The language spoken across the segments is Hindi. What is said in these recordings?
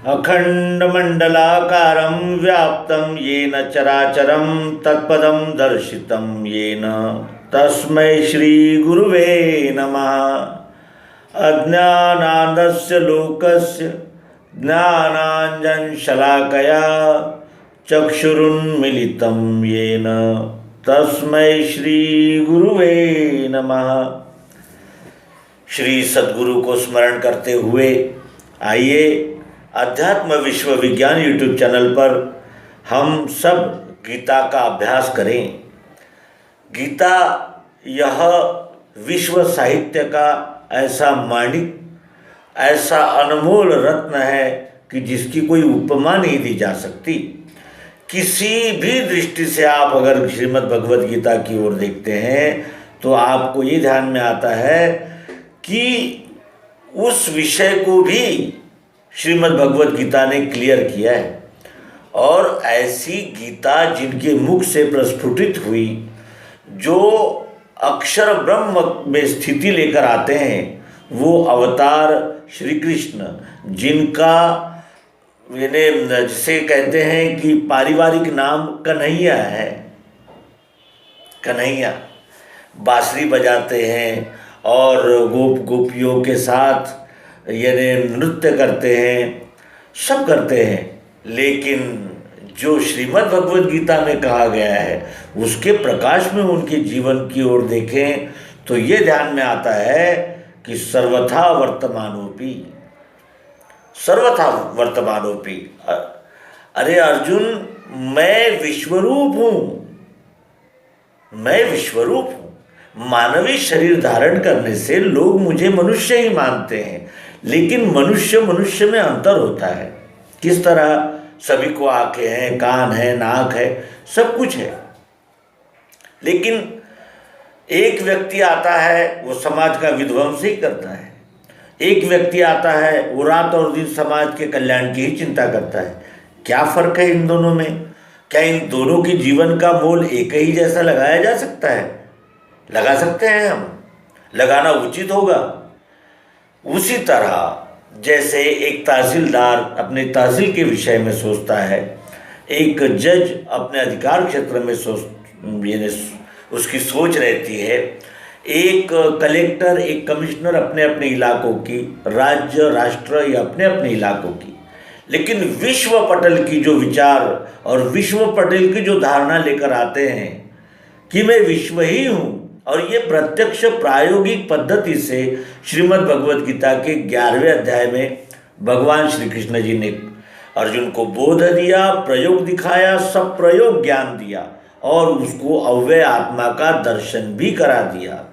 अखंडमंडलाकारं व्याप्तं येन चराचरं तत्पदं दर्शितं येन तस्मै श्रीगुरुवे नमः। अज्ञानानन्दस्य लोकस्य ज्ञानाञ्जनशलाकया चक्षुरुन्मीलितं येन तस्मै श्रीगुरुवे नमः। श्री सद्गुरु को स्मरण करते हुए आइए अध्यात्म विश्व विज्ञान यूट्यूब चैनल पर हम सब गीता का अभ्यास करें। गीता यह विश्व साहित्य का ऐसा माणिक, ऐसा अनमोल रत्न है कि जिसकी कोई उपमा नहीं दी जा सकती। किसी भी दृष्टि से आप अगर श्रीमद् भगवद गीता की ओर देखते हैं तो आपको ये ध्यान में आता है कि उस विषय को भी श्रीमद् भगवद गीता ने क्लियर किया है। और ऐसी गीता जिनके मुख से प्रस्फुटित हुई, जो अक्षर ब्रह्म में स्थिति लेकर आते हैं, वो अवतार श्री कृष्ण, जिनका जिसे कहते हैं कि पारिवारिक नाम कन्हैया है। कन्हैया बांसुरी बजाते हैं और गोप गोपियों के साथ नृत्य करते हैं, सब करते हैं, लेकिन जो श्रीमद् भगवद गीता में कहा गया है उसके प्रकाश में उनके जीवन की ओर देखें तो ये ध्यान में आता है कि सर्वथा वर्तमानोपि, सर्वथा वर्तमानोपि। अरे अर्जुन, मैं विश्वरूप हूँ, मैं विश्वरूप हूँ। मानवीय शरीर धारण करने से लोग मुझे मनुष्य ही मानते हैं, लेकिन मनुष्य मनुष्य में अंतर होता है। किस तरह? सभी को आंखें हैं, कान है, नाक है, सब कुछ है, लेकिन एक व्यक्ति आता है वो समाज का विध्वंस ही करता है। एक व्यक्ति आता है वो रात और दिन समाज के कल्याण की ही चिंता करता है। क्या फर्क है इन दोनों में? क्या इन दोनों के जीवन का मोल एक ही जैसा लगाया जा सकता है? लगा सकते हैं हम, लगाना उचित होगा। उसी तरह जैसे एक तहसीलदार अपने तहसील के विषय में सोचता है, एक जज अपने अधिकार क्षेत्र में उसकी सोच रहती है, एक कलेक्टर, एक कमिश्नर अपने अपने इलाकों की, राज्य राष्ट्र या अपने अपने इलाकों की। लेकिन विश्व पटल की जो विचार और विश्व पटल की जो धारणा लेकर आते हैं कि मैं विश्व ही हूँ, और ये प्रत्यक्ष प्रायोगिक पद्धति से श्रीमद् भगवद गीता के 11वें अध्याय में भगवान श्री कृष्ण जी ने अर्जुन को बोध दिया, प्रयोग दिखाया, सब प्रयोग ज्ञान दिया और उसको अव्यय आत्मा का दर्शन भी करा दिया।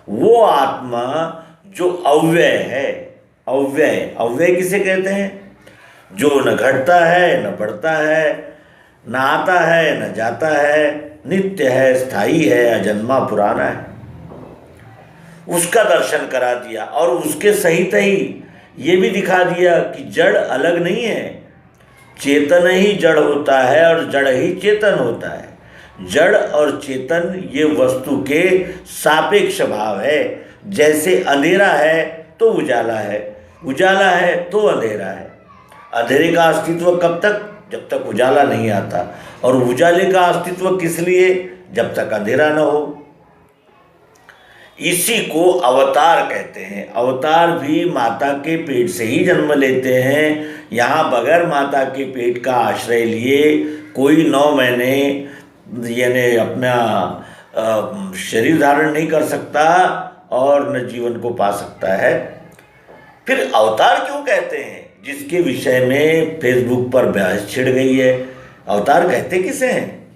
वो आत्मा जो अव्यय है, अव्यय, अव्यय किसे कहते हैं? जो न घटता है, न बढ़ता है, न आता है, न जाता है, नित्य है, स्थायी है, अजन्मा पुराना है, उसका दर्शन करा दिया। और उसके सहित ही ये भी दिखा दिया कि जड़ अलग नहीं है, चेतन ही जड़ होता है और जड़ ही चेतन होता है। जड़ और चेतन ये वस्तु के सापेक्ष भाव है। जैसे अंधेरा है तो उजाला है, उजाला है तो अंधेरा है। अंधेरे का अस्तित्व कब तक? जब तक उजाला नहीं आता। और उजाले का अस्तित्व किस लिए? जब तक अंधेरा न हो। इसी को अवतार कहते हैं। अवतार भी माता के पेट से ही जन्म लेते हैं। यहाँ बगैर माता के पेट का आश्रय लिए कोई 9 महीने अपना शरीर धारण नहीं कर सकता और न जीवन को पा सकता है। फिर अवतार क्यों कहते हैं? जिसके विषय में फेसबुक पर बहस छिड़ गई है। अवतार कहते किसे हैं?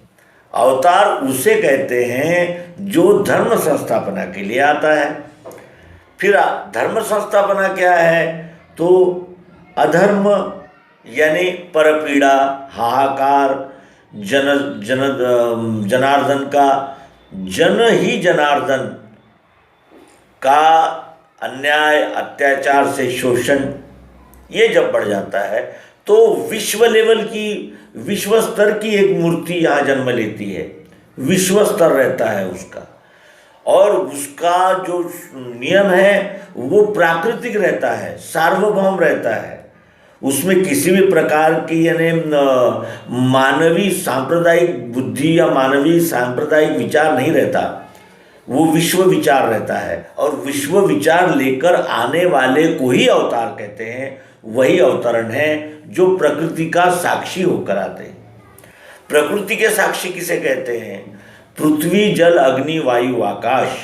अवतार उसे कहते हैं जो धर्म संस्थापना के लिए आता है। फिर धर्म संस्थापना क्या है? तो अधर्म यानी परपीड़ा, हाहाकार, जनार्दन का जन ही जनार्दन का अन्याय, अत्याचार से शोषण, ये जब बढ़ जाता है तो विश्व लेवल की, विश्व स्तर की एक मूर्ति यहाँ जन्म लेती है। विश्व स्तर रहता है उसका, और उसका जो नियम है वो प्राकृतिक रहता है, सार्वभौम रहता है। उसमें किसी भी प्रकार की यानी मानवीय सांप्रदायिक बुद्धि या मानवीय सांप्रदायिक विचार नहीं रहता, वो विश्व विचार रहता है। और विश्व विचार लेकर आने वाले को ही अवतार कहते हैं। वही अवतरण है जो प्रकृति का साक्षी होकर आते हैं। प्रकृति के साक्षी किसे कहते हैं? पृथ्वी, जल, अग्नि, वायु, आकाश,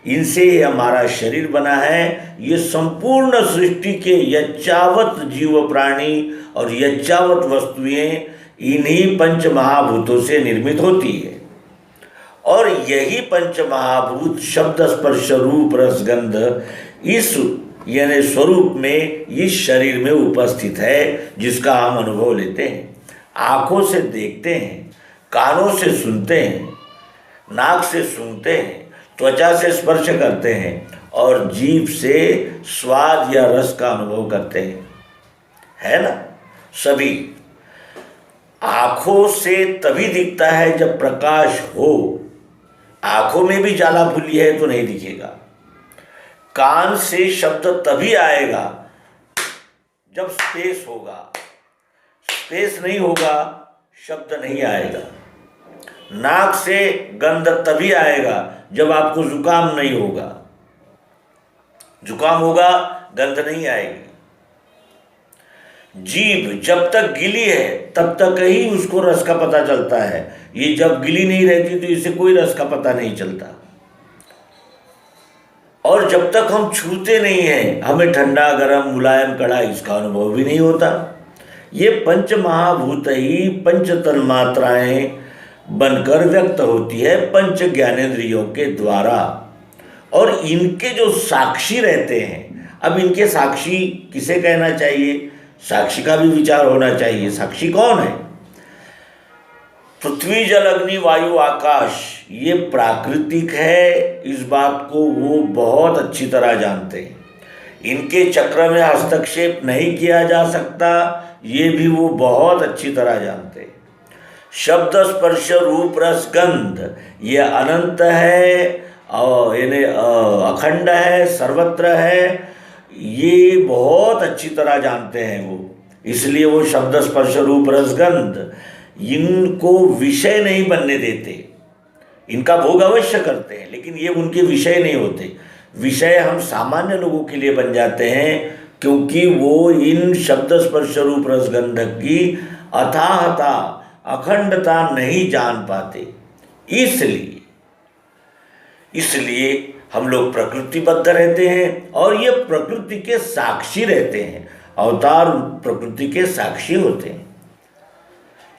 इनसे हमारा शरीर बना है। ये संपूर्ण सृष्टि के यच्चावत जीव प्राणी और यच्चावत वस्तुएं इन्हीं पंच महाभूतों से निर्मित होती है। और यही पंच महाभूत शब्द, स्पर्श, रूप, रस, गंध इस यानी स्वरूप में इस शरीर में उपस्थित है, जिसका हम अनुभव लेते हैं। आँखों से देखते हैं, कानों से सुनते हैं, नाक से सूंघते हैं, त्वचा से स्पर्श करते हैं और जीभ से स्वाद या रस का अनुभव करते हैं, है ना। सभी आँखों से तभी दिखता है जब प्रकाश हो। आँखों में भी जाला फुली है तो नहीं दिखेगा। कान से शब्द तभी आएगा जब स्पेस होगा। स्पेस नहीं होगा, शब्द नहीं आएगा। नाक से गंध तभी आएगा जब आपको जुकाम नहीं होगा। जुकाम होगा, गंध नहीं आएगी। जीभ जब तक गिली है तब तक ही उसको रस का पता चलता है। ये जब गिली नहीं रहती तो इसे कोई रस का पता नहीं चलता। और जब तक हम छूते नहीं हैं, हमें ठंडा, गरम, मुलायम, कड़ा इसका अनुभव भी नहीं होता। ये पंच महाभूत ही पंच तन्मात्राएं बनकर व्यक्त होती है पंच ज्ञानेंद्रियों के द्वारा। और इनके जो साक्षी रहते हैं, अब इनके साक्षी किसे कहना चाहिए? साक्षी का भी विचार होना चाहिए। साक्षी कौन है? पृथ्वी, जल, अग्नि, वायु, आकाश ये प्राकृतिक है, इस बात को वो बहुत अच्छी तरह जानते हैं। इनके चक्र में हस्तक्षेप नहीं किया जा सकता, ये भी वो बहुत अच्छी तरह जानते हैं। शब्द, स्पर्श, रूप, रस, गंध ये अनंत है और यानी अखंड है, सर्वत्र है, ये बहुत अच्छी तरह जानते हैं वो। इसलिए वो शब्द, स्पर्श, रूप, रस, गंध इनको विषय नहीं बनने देते। इनका भोग अवश्य करते हैं, लेकिन ये उनके विषय नहीं होते। विषय हम सामान्य लोगों के लिए बन जाते हैं, क्योंकि वो इन शब्द, स्पर्श, रूप, रस, गंध की अथाहता, अखंडता नहीं जान पाते। इसलिए हम लोग प्रकृतिबद्ध रहते हैं और ये प्रकृति के साक्षी रहते हैं। अवतार प्रकृति के साक्षी होते हैं।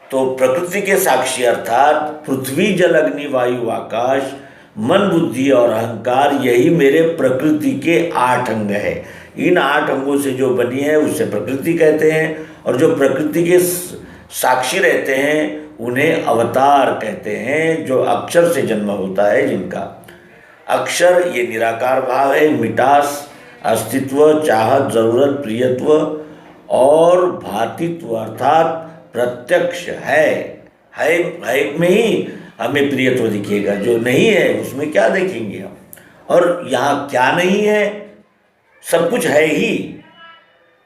तो प्रकृति के साक्षी अर्थात पृथ्वी, जल, अग्नि, वायु, आकाश, मन, बुद्धि और अहंकार, यही मेरे प्रकृति के 8 अंग है। इन 8 अंगों से जो बनी है उसे प्रकृति कहते हैं। और जो प्रकृति के साक्षी रहते हैं उन्हें अवतार कहते हैं, जो अक्षर से जन्म होता है जिनका। अक्षर ये निराकार भाव है, मिठास, अस्तित्व, चाहत, जरूरत, प्रियत्व और भातित्व अर्थात प्रत्यक्ष है में ही हमें प्रियत्व दिखेगा। जो नहीं है उसमें क्या देखेंगे हम? और यहाँ क्या नहीं है? सब कुछ है ही।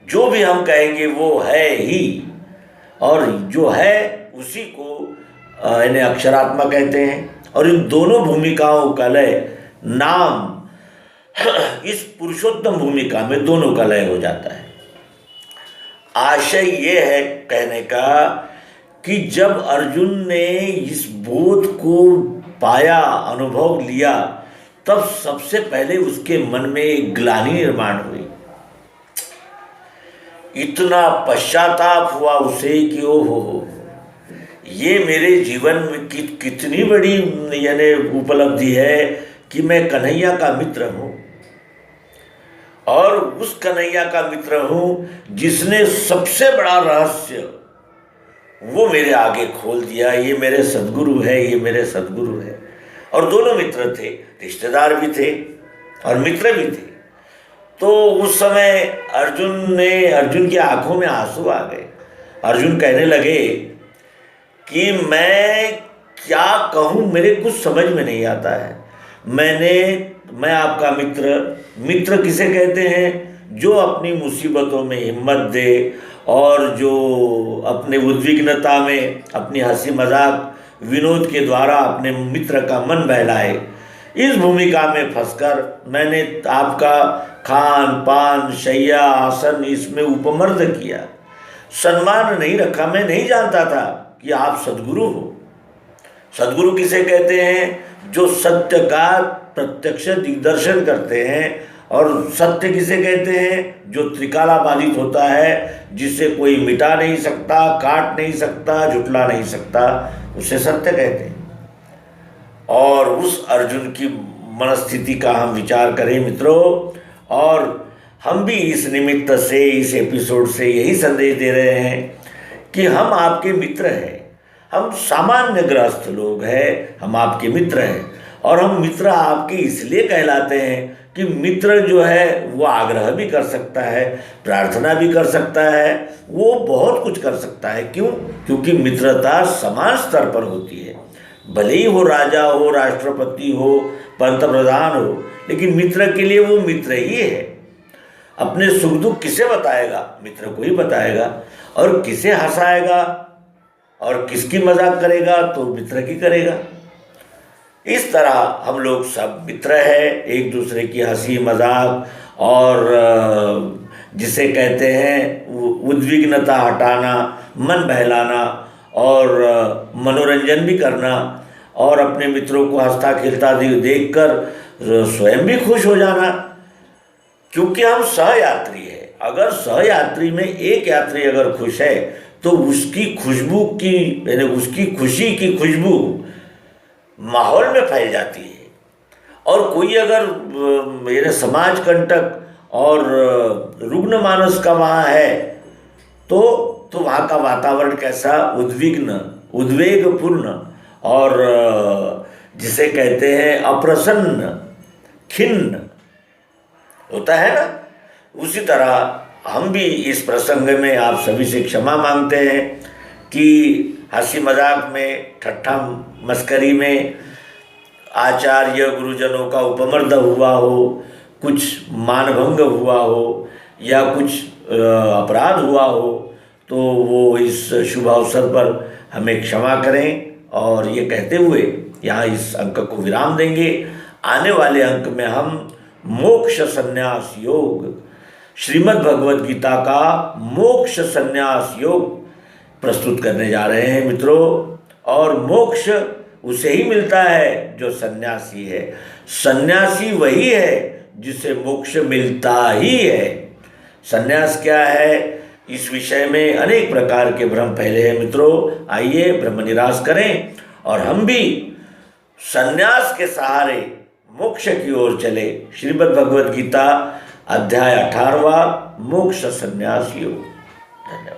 जो भी हम कहेंगे वो है ही, और जो है उसी को यानी अक्षरात्मा कहते हैं। और इन दोनों भूमिकाओं का लय नाम इस पुरुषोत्तम भूमिका में दोनों का लय हो जाता है। आशय ये है कहने का कि जब अर्जुन ने इस बोध को पाया, अनुभव लिया, तब सबसे पहले उसके मन में एक ग्लानि निर्माण हुई। इतना पश्चाताप हुआ उसे कि ओ हो, ये मेरे जीवन में कितनी बड़ी यानी उपलब्धि है कि मैं कन्हैया का मित्र हूँ, और उस कन्हैया का मित्र हूँ जिसने सबसे बड़ा रहस्य वो मेरे आगे खोल दिया। ये मेरे सद्गुरु है, ये मेरे सद्गुरु है। और दोनों मित्र थे, रिश्तेदार भी थे और मित्र भी थे। तो उस समय अर्जुन की आंखों में आंसू आ गए। अर्जुन कहने लगे कि मैं क्या कहूँ, मेरे कुछ समझ में नहीं आता है। मैं आपका मित्र किसे कहते हैं? जो अपनी मुसीबतों में हिम्मत दे और जो अपने उद्विग्नता में अपनी हंसी मजाक विनोद के द्वारा अपने मित्र का मन बहलाए, इस भूमिका में फंसकर मैंने आपका खान पान शैया आसन इसमें उपमर्द किया, सम्मान नहीं रखा। मैं नहीं जानता था कि आप सद्गुरु हो। सद्गुरु किसे कहते हैं? जो सत्य का प्रत्यक्ष दिग्दर्शन करते हैं। और सत्य किसे कहते हैं? जो त्रिकाला बाधित होता है, जिसे कोई मिटा नहीं सकता, काट नहीं सकता, झुटला नहीं सकता, उसे सत्य कहते हैं। और उस अर्जुन की मनस्थिति का हम विचार करें मित्रों, और हम भी इस निमित्त से, इस एपिसोड से यही संदेश दे रहे हैं कि हम आपके मित्र हैं। हम सामान्य गृहस्थ लोग हैं, हम आपके मित्र हैं। और हम मित्र आपके इसलिए कहलाते हैं कि मित्र जो है वो आग्रह भी कर सकता है, प्रार्थना भी कर सकता है, वो बहुत कुछ कर सकता है। क्यों? क्योंकि मित्रता समान स्तर पर होती है। भले ही वो राजा हो, राष्ट्रपति हो, पंतप्रधान हो, लेकिन मित्र के लिए वो मित्र ही है। अपने सुख दुख किसे बताएगा? मित्र को ही बताएगा। और किसे हंसाएगा और किसकी मजाक करेगा? तो मित्र की करेगा। इस तरह हम लोग सब मित्र हैं, एक दूसरे की हंसी मजाक और जिसे कहते हैं उद्विग्नता हटाना, मन बहलाना और मनोरंजन भी करना, और अपने मित्रों को हंसता खिलता देखकर स्वयं भी खुश हो जाना, क्योंकि हम सहयात्री हैं। अगर सहयात्री में एक यात्री अगर खुश है तो उसकी खुशबू की, यानी उसकी खुशी की खुशबू माहौल में फैल जाती है। और कोई अगर मेरे समाज कंटक और रुग्ण मानस का वहाँ है तो वहाँ का वातावरण कैसा? उद्विग्न, उद्वेगपूर्ण और जिसे कहते हैं अप्रसन्न, खिन्न होता है ना। उसी तरह हम भी इस प्रसंग में आप सभी से क्षमा मांगते हैं कि हंसी मजाक में, ठट्ठा मस्करी में आचार्य गुरुजनों का उपमर्द हुआ हो, कुछ मानभंग हुआ हो या कुछ अपराध हुआ हो, तो वो इस शुभ अवसर पर हमें क्षमा करें। और ये कहते हुए यहाँ इस अंक को विराम देंगे। आने वाले अंक में हम मोक्ष संन्यास योग, श्रीमद् भगवद गीता का मोक्ष संन्यास योग प्रस्तुत करने जा रहे हैं मित्रों। और मोक्ष उसे ही मिलता है जो सन्यासी है। सन्यासी वही है जिसे मोक्ष मिलता ही है। सन्यास क्या है? इस विषय में अनेक प्रकार के भ्रम फैले हैं मित्रों। आइए भ्रम निराश करें और हम भी सन्यास के सहारे मोक्ष की ओर चले। श्रीमद् भगवद गीता अध्याय 18वां मोक्ष संन्यास योग। धन्यवाद।